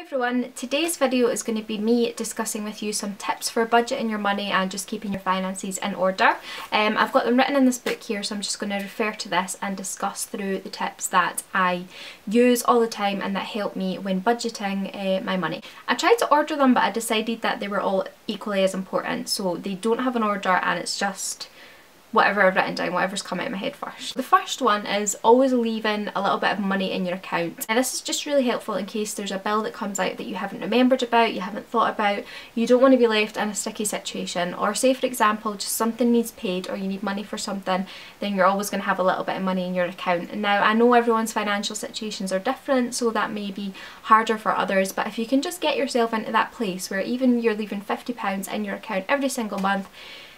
Everyone, today's video is going to be me discussing with you some tips for budgeting your money and just keeping your finances in order. I've got them written in this book here, so I'm just going to refer to this and discuss through the tips that I use all the time and that help me when budgeting my money. I tried to order them, but I decided that they were all equally as important, so they don't have an order and it's just whatever I've written down, whatever's come out of my head first. The first one is always leaving a little bit of money in your account. And this is just really helpful in case there's a bill that comes out that you haven't remembered about, you haven't thought about, you don't want to be left in a sticky situation, or say for example just something needs paid or you need money for something, then you're always going to have a little bit of money in your account. And now I know everyone's financial situations are different, so that may be harder for others, but if you can just get yourself into that place where even you're leaving £50 in your account every single month,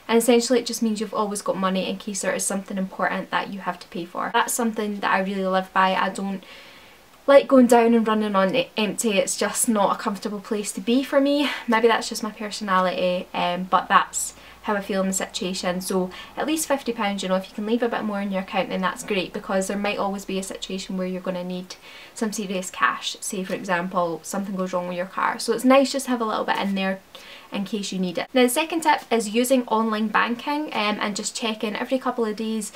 and essentially it just means you've always got money in case there is something important that you have to pay for. That's something that I really live by. I don't like going down and running on empty. It's just not a comfortable place to be for me. Maybe that's just my personality, but that's how I feel in the situation. So at least £50, you know, if you can leave a bit more in your account, then that's great, because there might always be a situation where you're going to need some serious cash. Say for example something goes wrong with your car, so it's nice just to have a little bit in there in case you need it. Now the second tip is using online banking and just checking every couple of days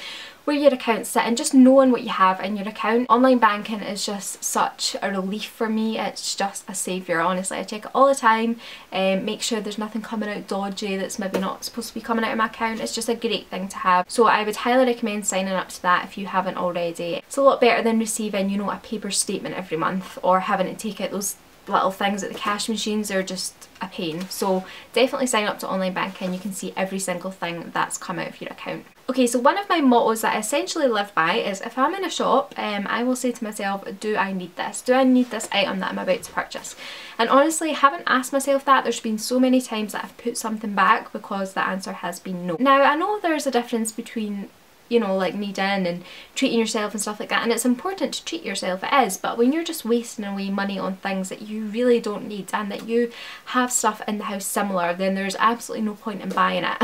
where your accounts sit and just knowing what you have in your account. Online banking is just such a relief for me. It's just a saviour, honestly. I check it all the time, make sure there's nothing coming out dodgy that's maybe not supposed to be coming out of my account. It's just a great thing to have, so I would highly recommend signing up to that if you haven't already. It's a lot better than receiving, you know, a paper statement every month or having to take out those little things at the cash machines. Are just a pain. So definitely sign up to online banking. You can see every single thing that's come out of your account. Okay, so one of my mottos that I essentially live by is if I'm in a shop, I will say to myself, do I need this? Do I need this item that I'm about to purchase? And honestly, I haven't asked myself that. There's been so many times that I've put something back because the answer has been no. Now I know there's a difference between, you know, like needing and treating yourself and stuff like that, and it's important to treat yourself, it is, but when you're just wasting away money on things that you really don't need and that you have stuff in the house similar, then there's absolutely no point in buying it.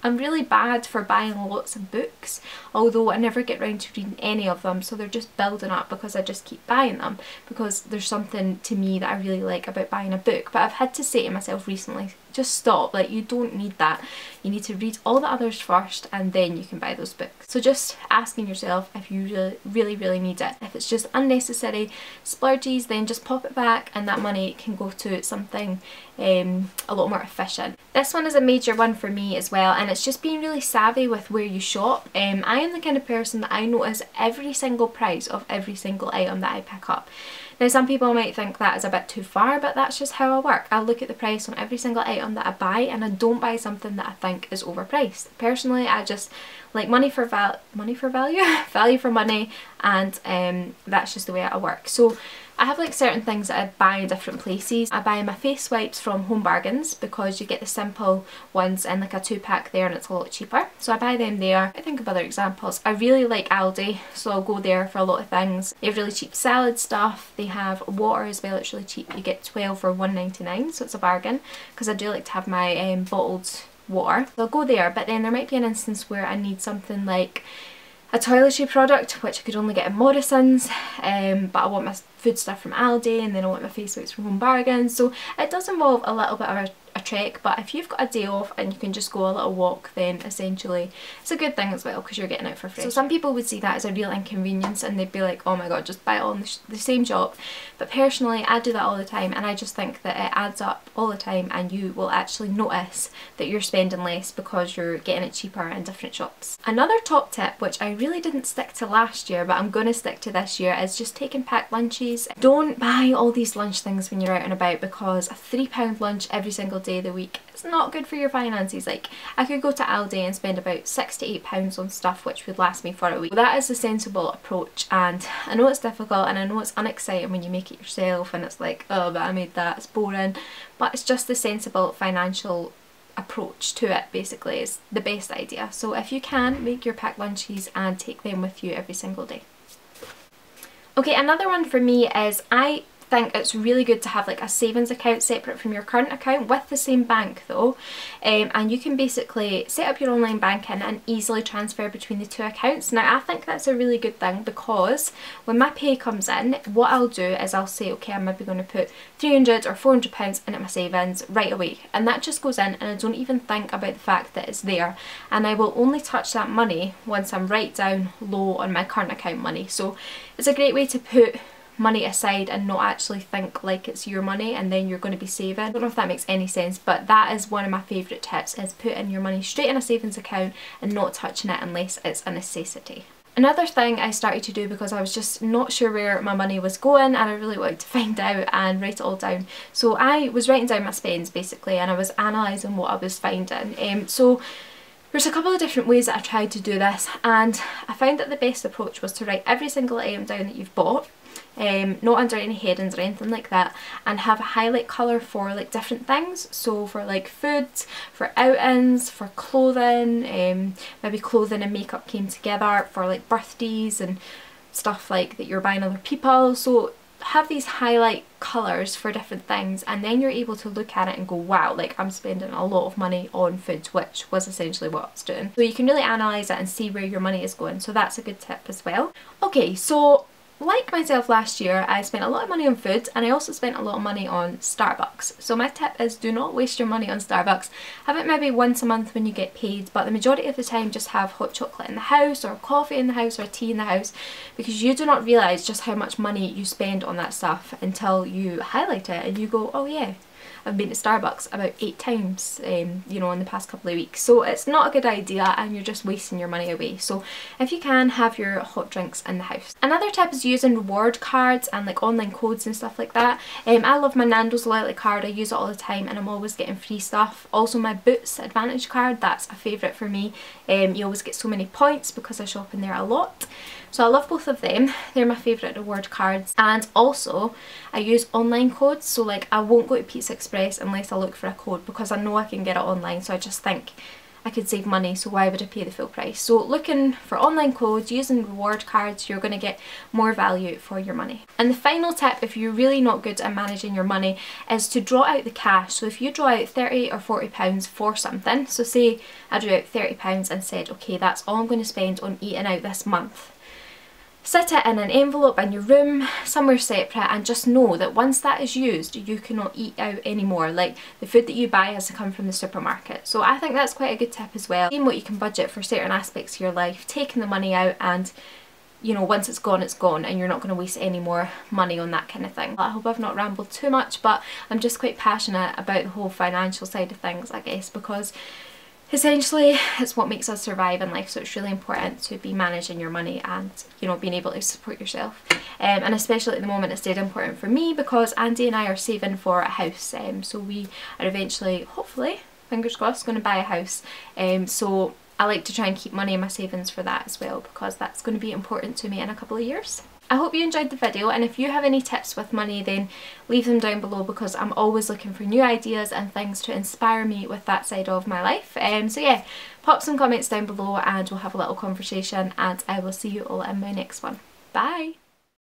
I'm really bad for buying lots of books, although I never get round to reading any of them, so they're just building up because I just keep buying them because there's something to me that I really like about buying a book. But I've had to say to myself recently, just stop, like you don't need that. You need to read all the others first and then you can buy those books. So just asking yourself if you really need it. If it's just unnecessary splurges, then just pop it back and that money can go to something a lot more efficient. This one is a major one for me as well, and it's just being really savvy with where you shop. I am the kind of person that I notice every single price of every single item that I pick up. Now some people might think that is a bit too far, but that's just how I work. I look at the price on every single item that I buy and I don't buy something that I think is overpriced. Personally, I just like value for money, and that's just the way I work. So I have like certain things that I buy in different places. I buy my face wipes from Home Bargains because you get the simple ones in like a 2-pack there and it's a lot cheaper. So I buy them there. I think of other examples. I really like Aldi, so I'll go there for a lot of things. They have really cheap salad stuff. They have water as well, it's really cheap. You get 12 for £1.99, so it's a bargain because I do like to have my bottled water. So I'll go there, but then there might be an instance where I need something like a toiletry product, which I could only get in Morrison's, but I want my food stuff from Aldi, and then I want my face wipes from Home Bargains. So it does involve a little bit of a trek, but if you've got a day off and you can just go a little walk, then essentially it's a good thing as well because you're getting out for free. So some people would see that as a real inconvenience and they'd be like, oh my god, just buy it all in the same shop. But personally, I do that all the time, and I just think that it adds up all the time, and you will actually notice that you're spending less because you're getting it cheaper in different shops. Another top tip, which I really didn't stick to last year but I'm going to stick to this year, is just taking packed lunches. Don't buy all these lunch things when you're out and about, because a £3 lunch every single day of the week is not good for your finances. Like I could go to Aldi and spend about £6 to £8 on stuff which would last me for a week. That is a sensible approach, and I know it's difficult and I know it's unexciting when you make it yourself and it's like, oh but I made that, it's boring, but it's just the sensible financial approach to it. Basically is the best idea. So if you can, make your packed lunches and take them with you every single day. Okay, another one for me is I think it's really good to have like a savings account separate from your current account with the same bank though, and you can basically set up your online banking and easily transfer between the two accounts. Now I think that's a really good thing, because when my pay comes in, what I'll do is I'll say, okay, I'm maybe going to put £300 or £400 into my savings right away, and that just goes in and I don't even think about the fact that it's there, and I will only touch that money once I'm right down low on my current account money. So it's a great way to put money aside and not actually think like it's your money and then you're going to be saving. I don't know if that makes any sense, but that is one of my favourite tips, is putting your money straight in a savings account and not touching it unless it's a necessity. Another thing I started to do, because I was just not sure where my money was going and I really wanted to find out and write it all down. So I was writing down my spends basically, and I was analysing what I was finding. So there's a couple of different ways that I tried to do this, and I found that the best approach was to write every single item down that you've bought, not under any headings or anything like that, and have a highlight colour for like different things. So for like food, for outings, for clothing, maybe clothing and makeup came together, for like birthdays and stuff like that you're buying other people. So have these highlight colours for different things, and then you're able to look at it and go, wow, like I'm spending a lot of money on food, which was essentially what I was doing. So you can really analyse it and see where your money is going, so that's a good tip as well. Okay, so like myself last year, I spent a lot of money on food, and I also spent a lot of money on Starbucks. So my tip is, do not waste your money on Starbucks. Have it maybe once a month when you get paid, but the majority of the time just have hot chocolate in the house, or coffee in the house, or tea in the house, because you do not realise just how much money you spend on that stuff until you highlight it and you go, oh yeah, I've been to Starbucks about 8 times, you know, in the past couple of weeks. So it's not a good idea, and you're just wasting your money away. So if you can, have your hot drinks in the house. Another tip is using reward cards and like online codes and stuff like that. I love my Nando's loyalty card, I use it all the time and I'm always getting free stuff. Also my Boots Advantage card, that's a favourite for me. You always get so many points because I shop in there a lot. So I love both of them, they're my favourite reward cards. And also I use online codes, so like I won't go to Pizza Express unless I look for a code, because I know I can get it online, so I just think I could save money, so why would I pay the full price? So looking for online codes, using reward cards, you're going to get more value for your money. And the final tip, if you're really not good at managing your money, is to draw out the cash. So if you draw out £30 or £40 for something, so say I drew out £30 and said, okay, that's all I'm going to spend on eating out this month. Sit it in an envelope in your room, somewhere separate, and just know that once that is used, you cannot eat out anymore. Like, the food that you buy has to come from the supermarket. So I think that's quite a good tip as well. Seeing what you can budget for certain aspects of your life, taking the money out, and you know, once it's gone and you're not going to waste any more money on that kind of thing. I hope I've not rambled too much, but I'm just quite passionate about the whole financial side of things, I guess, because essentially it's what makes us survive in life. So it's really important to be managing your money and, you know, being able to support yourself, and especially at the moment it's dead important for me because Andy and I are saving for a house, so we are eventually, hopefully, fingers crossed, going to buy a house. So I like to try and keep money in my savings for that as well, because that's going to be important to me in a couple of years. I hope you enjoyed the video, and if you have any tips with money then leave them down below, because I'm always looking for new ideas and things to inspire me with that side of my life. So yeah, pop some comments down below and we'll have a little conversation, and I will see you all in my next one. Bye!